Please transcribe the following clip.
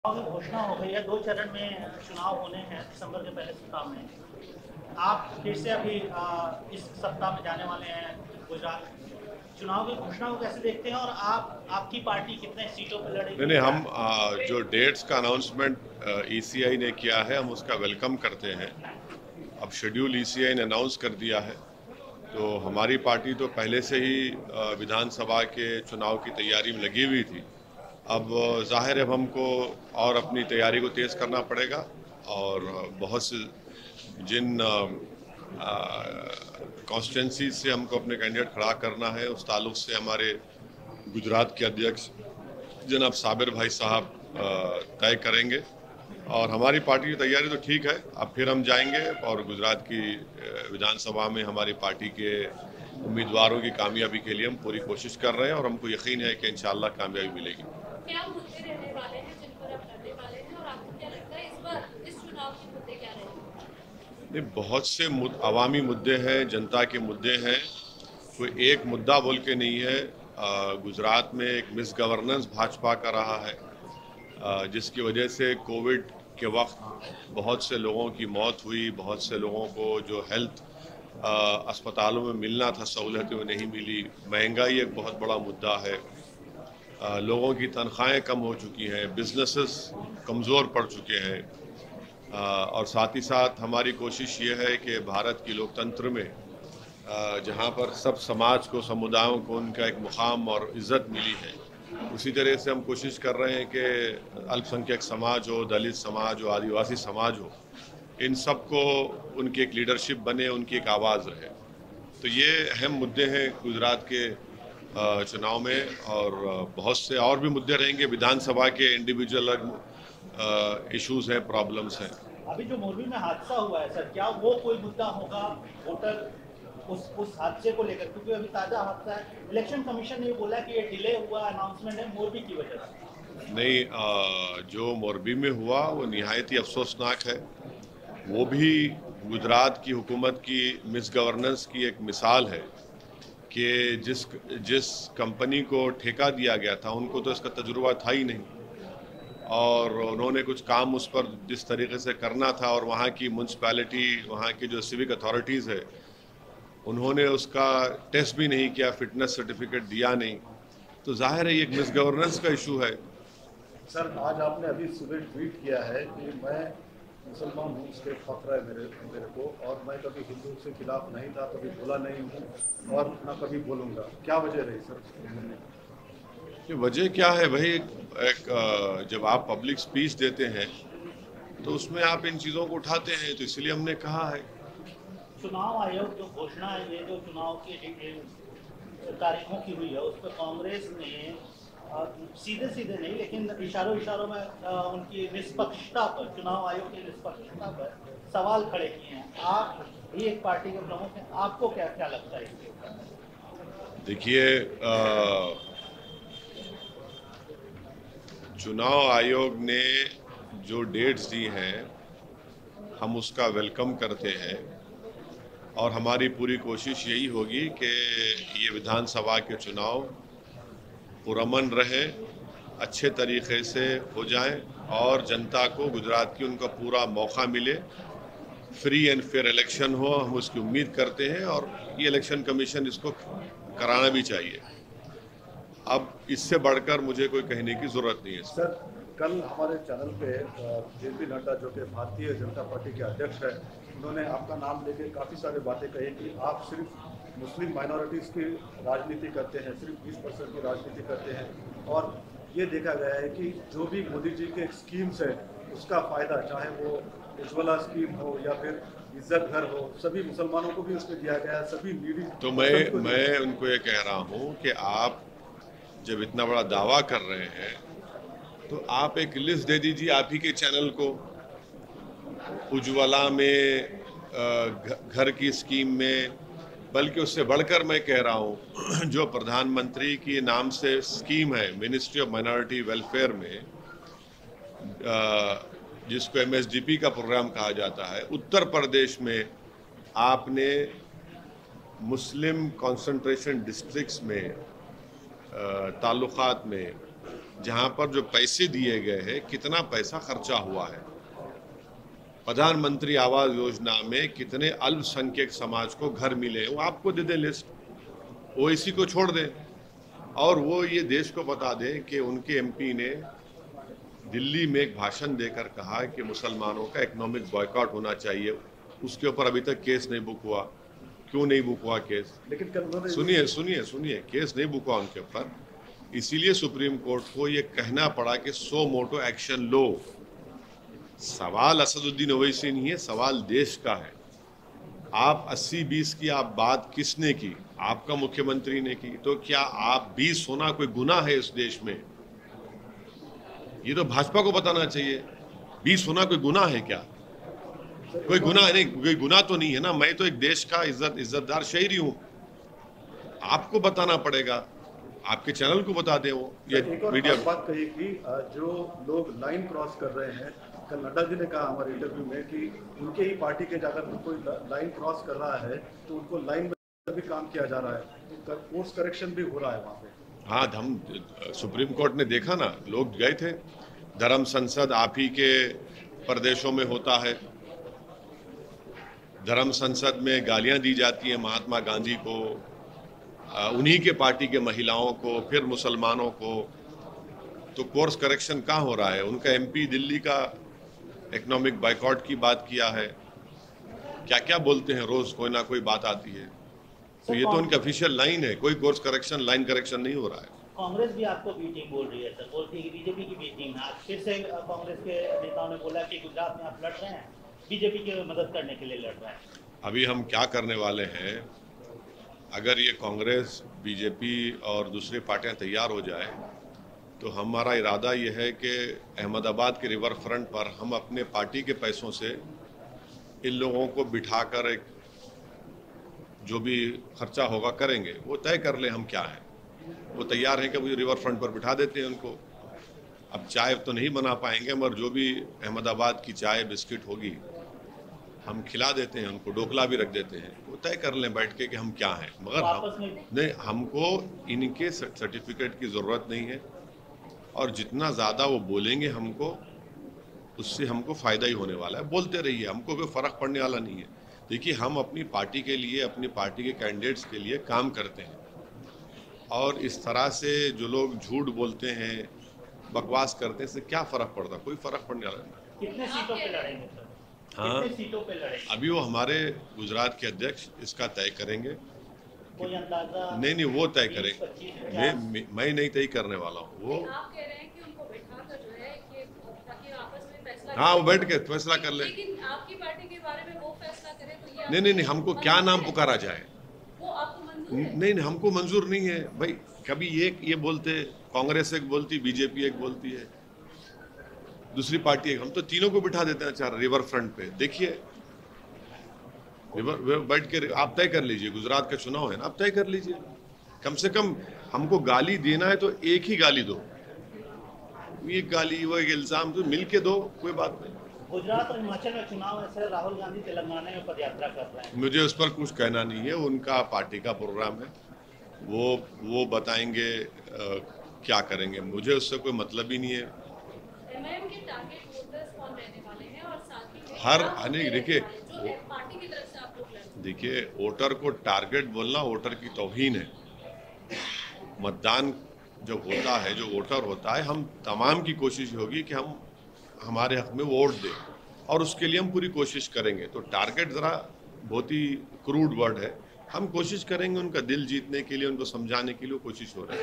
घोषणा हो गई है, 2 चरण में चुनाव होने हैं दिसंबर के पहले सप्ताह में। आप फिर से अभी इस सप्ताह में जाने वाले हैं गुजरात। चुनाव की घोषणा को कैसे देखते हैं और आपकी पार्टी कितने सीटों पर नहीं लड़ेगी? नहीं, हम जो डेट्स का अनाउंसमेंट ईसीआई ने किया है हम उसका वेलकम करते हैं। अब शेड्यूल ईसीआई ने अनाउंस कर दिया है, तो हमारी पार्टी तो पहले से ही विधानसभा के चुनाव की तैयारी में लगी हुई थी। अब जाहिर है हमको और अपनी तैयारी को तेज़ करना पड़ेगा, और बहुत से जिन कॉन्स्टिट्यूंसी से हमको अपने कैंडिडेट खड़ा करना है उस ताल्लुक से हमारे गुजरात के अध्यक्ष जनाब साबिर भाई साहब तय करेंगे। और हमारी पार्टी की तैयारी तो ठीक है। अब फिर हम जाएंगे और गुजरात की विधानसभा में हमारी पार्टी के उम्मीदवारों की कामयाबी के लिए हम पूरी कोशिश कर रहे हैं, और हमको यकीन है कि इंशाल्लाह कामयाबी मिलेगी। क्या मुद्दे रहने वाले हैं जिन पर आप लड़ने वाले हैं, और आपको क्या लगता है इस बार इस चुनाव के मुद्दे क्या रहेंगे? नहीं, बहुत से अवामी मुद्दे हैं, जनता के मुद्दे हैं। कोई एक मुद्दा बोल के नहीं है। गुजरात में एक मिस गवर्नेंस भाजपा का रहा है, जिसकी वजह से कोविड के वक्त बहुत से लोगों की मौत हुई। बहुत से लोगों को जो हेल्थ अस्पतालों में मिलना था सहूलतें वो नहीं मिली। महंगाई एक बहुत बड़ा मुद्दा है। लोगों की तनख्वाहें कम हो चुकी हैं, बिजनेसेस कमज़ोर पड़ चुके हैं। और साथ ही साथ हमारी कोशिश ये है कि भारत की लोकतंत्र में जहाँ पर सब समाज को, समुदायों को उनका एक मुकाम और इज़्ज़त मिली है, उसी तरह से हम कोशिश कर रहे हैं कि अल्पसंख्यक समाज हो, दलित समाज हो, आदिवासी समाज हो, इन सब को उनकी एक लीडरशिप बने, उनकी एक आवाज़ रहे। तो ये अहम मुद्दे हैं गुजरात के चुनाव में। और बहुत से और भी मुद्दे रहेंगे। विधानसभा के इंडिविजुअल इश्यूज हैं, प्रॉब्लम्स हैं। अभी जो मोरबी में हादसा हुआ है सर, क्या वो कोई मुद्दा होगा वोटर उस हादसे को लेकर? क्योंकि अभी ताज़ा हादसा है, इलेक्शन कमीशन ने ये बोला कि ये डिले हुआ अनाउंसमेंट है मोरबी की वजह से। नहीं, जो मोरबी में हुआ वो निहायत ही अफसोसनाक है। वो भी गुजरात की हुकूमत की मिस गवर्नेंस की एक मिसाल है कि जिस कंपनी को ठेका दिया गया था उनको तो इसका तजुर्बा था ही नहीं, और उन्होंने कुछ काम उस पर जिस तरीके से करना था, और वहाँ की म्यूनसिपैलिटी, वहाँ की जो सिविक अथॉरिटीज़ है, उन्होंने उसका टेस्ट भी नहीं किया, फिटनेस सर्टिफिकेट दिया नहीं। तो जाहिर है ये एक मिस गवर्नेंस का इशू है। सर, आज आपने अभी सुबह ट्वीट किया है कि मैं मुसलमान हूँ, इसके फख्र है मेरे को, और मैं कभी हिंदू के खिलाफ नहीं था, कभी बोला नहीं हूँ और ना कभी बोलूँगा। क्या वजह रही सर? ये वजह क्या है भाई? जब आप पब्लिक स्पीच देते हैं तो उसमें आप इन चीज़ों को उठाते हैं, तो इसलिए हमने कहा है। चुनाव आयोग जो घोषणा है, ये जो चुनाव की तारीखों की हुई है, उस पर कांग्रेस ने सीधे सीधे नहीं लेकिन इशारों इशारों में उनकी निष्पक्षता पर, चुनाव आयोग की निष्पक्षता पर सवाल खड़े किए हैं। आप भी एक पार्टी के प्रमुख हैं, आपको क्या क्या लगता है इसके ऊपर? देखिए, चुनाव आयोग ने जो डेट्स दी हैं हम उसका वेलकम करते हैं, और हमारी पूरी कोशिश यही होगी कि ये विधानसभा के चुनाव पुरअमन रहे, अच्छे तरीके से हो जाएं, और जनता को, गुजरात की, उनका पूरा मौका मिले। फ्री एंड फेयर इलेक्शन हो, हम उसकी उम्मीद करते हैं, और ये इलेक्शन कमीशन इसको कराना भी चाहिए। अब इससे बढ़कर मुझे कोई कहने की ज़रूरत नहीं है। सर, कल हमारे चैनल पे जेपी नड्डा, जो कि भारतीय जनता पार्टी के अध्यक्ष हैं, उन्होंने आपका नाम लेके काफ़ी सारी बातें कही कि आप सिर्फ मुस्लिम माइनॉरिटीज़ की राजनीति करते हैं, सिर्फ 20% की राजनीति करते हैं, और ये देखा गया है कि जो भी मोदी जी के स्कीम्स है उसका फ़ायदा, चाहे वो उज्ज्वला स्कीम हो या फिर इज्जत घर हो, सभी मुसलमानों को भी उसमें दिया गया है, सभी नीडी। तो मैं उनको ये कह रहा हूँ कि आप जब इतना बड़ा दावा कर रहे हैं तो आप एक लिस्ट दे दीजिए आप ही के चैनल को। उज्ज्वला में, घर की स्कीम में, बल्कि उससे बढ़कर मैं कह रहा हूँ जो प्रधानमंत्री के नाम से स्कीम है मिनिस्ट्री ऑफ माइनॉरिटी वेलफेयर में, जिसको MSDP का प्रोग्राम कहा जाता है, उत्तर प्रदेश में आपने मुस्लिम कॉन्सेंट्रेशन डिस्ट्रिक्ट्स में, ताल्लुकात में जहां पर जो पैसे दिए गए हैं कितना पैसा खर्चा हुआ है। प्रधानमंत्री आवास योजना में कितने अल्पसंख्यक समाज को घर मिले, वो आपको दे दें लिस्ट, ओवैसी को छोड़ दें, और वो ये देश को बता दें कि उनके एमपी ने दिल्ली में एक भाषण देकर कहा कि मुसलमानों का इकोनॉमिक बॉयकॉट होना चाहिए। उसके ऊपर अभी तक केस नहीं बुक हुआ। क्यों नहीं बुक हुआ केस? लेकिन कल सुनिए, केस नहीं बुक हुआ उनके ऊपर, इसीलिए सुप्रीम कोर्ट को ये कहना पड़ा कि सो मोटो एक्शन लो। सवाल असदुद्दीन ओवैसी नहीं है, सवाल देश का है। आप 80-20 की आप बात किसने की? आपका मुख्यमंत्री ने की। तो क्या आप 20 होना कोई गुनाह है इस देश में? ये तो भाजपा को बताना चाहिए। 20 होना कोई गुनाह है क्या? कोई गुनाह नहीं, कोई गुनाह तो नहीं है ना। मैं तो एक देश का इज्जतदार शहरी हूं, आपको बताना पड़ेगा, आपके चैनल को बता दें। वो ये एक और मीडिया बात कही कि जो लोग लाइन क्रॉस कर रहे हैं, कल नड्डा जी ने कहा हमारे इंटरव्यू में कि उनके ही पार्टी के अगर कोई लाइन क्रॉस कर रहा है तो उनको लाइन में भी काम किया जा रहा है, तो कोर्स करेक्शन भी हो रहा है वहाँ पे। हाँ, हम सुप्रीम कोर्ट ने देखा ना, लोग गए थे। धर्म संसद आप ही के प्रदेशों में होता है। धर्म संसद में गालियां दी जाती हैं महात्मा गांधी को, उन्हीं के पार्टी के महिलाओं को, फिर मुसलमानों को। तो कोर्स करेक्शन कहाँ हो रहा है? उनका एमपी दिल्ली का इकोनॉमिक बाइकआउट की बात किया है। क्या क्या बोलते हैं, रोज कोई ना कोई बात आती है। तो ये तो उनकी ऑफिशियल लाइन है, कोई कोर्स करेक्शन, लाइन करेक्शन नहीं हो रहा है। कांग्रेस भी आपको बी टीम बोल रही है सर, बोलती है कि बीजेपी की बी टीम है। आज फिर से कांग्रेस के नेताओं ने बोला कि गुजरात में आप लड़ रहे हैं, बीजेपी की मदद करने के लिए लड़ रहे हैं। अभी हम क्या करने वाले हैं, अगर ये कांग्रेस, बीजेपी और दूसरी पार्टियां तैयार हो जाए तो हमारा इरादा ये है कि अहमदाबाद के रिवर फ्रंट पर हम अपने पार्टी के पैसों से इन लोगों को बिठाकर एक जो भी खर्चा होगा करेंगे, वो तय कर ले हम क्या है। वो तैयार हैं कि मुझे रिवर फ्रंट पर बिठा देते हैं उनको। अब चाय तो नहीं बना पाएंगे, मगर जो भी अहमदाबाद की चाय बिस्किट होगी हम खिला देते हैं उनको, डोकला भी रख देते हैं। वो तय कर लें बैठ के कि हम क्या हैं। मगर नहीं, हमको इनके सर्टिफिकेट की ज़रूरत नहीं है, और जितना ज़्यादा वो बोलेंगे हमको, उससे हमको फ़ायदा ही होने वाला है। बोलते रहिए, हमको कोई फ़र्क पड़ने वाला नहीं है। देखिए, हम अपनी पार्टी के लिए, अपनी पार्टी के कैंडिडेट्स के लिए काम करते हैं, और इस तरह से जो लोग झूठ बोलते हैं, बकवास करते हैं, इससे क्या फ़र्क पड़ता? कोई फ़र्क पड़ने वाला नहीं। कितने सीटों पे लड़ेंगे सर? हाँ, कितने सीटों पे लड़ेंगे? अभी वो हमारे गुजरात के अध्यक्ष इसका तय करेंगे। कोई अंदाजा? नहीं, वो तय करेंगे। मैं नहीं तय करने वाला हूँ। वो आप कह रहे हैं कि उनको बैठाकर जो है कि ताकि आपस में फैसला, हाँ, वो बैठ के फैसला कर ले। लेकिन आपकी पार्टी के बारे में वो फैसला करे तो ये नहीं, हमको क्या नाम पुकारा जाए, वो आपको मंजूर है? नहीं, हमको मंजूर नहीं है भाई। कभी ये बोलते, कांग्रेस एक बोलती, बीजेपी एक बोलती है, दूसरी पार्टी एक। हम तो तीनों को बिठा देते हैं चार रिवर फ्रंट पे। देखिए, रिवर बैठ के आप तय कर लीजिए। गुजरात का चुनाव है ना, आप तय कर लीजिए। कम से कम हमको गाली देना है तो एक ही गाली दो, ये गाली वो एक इल्जाम तो मिल के दो, कोई बात नहीं। गुजरात और हिमाचल में चुनाव है सर, राहुल गांधी तेलंगाना में पदयात्रा कर रहे हैं। मुझे उस पर कुछ कहना नहीं है, उनका पार्टी का प्रोग्राम है, वो बताएंगे क्या करेंगे। मुझे उससे कोई मतलब ही नहीं है। एमआईएम के टारगेट वोटर्स कौन रहने वाले हैं, और साथ ही हर देखिए, पार्टी की तरफ से आप लोग लड़, देखिए, वोटर को टारगेट बोलना वोटर की तौहीन है। मतदान जो होता है, जो वोटर होता है, हम तमाम की कोशिश होगी कि हम हमारे हक में वोट दें, और उसके लिए हम पूरी कोशिश करेंगे। तो टारगेट ज़रा बहुत ही क्रूड वर्ड है। हम कोशिश करेंगे उनका दिल जीतने के लिए, उनको समझाने के लिए कोशिश हो रही है।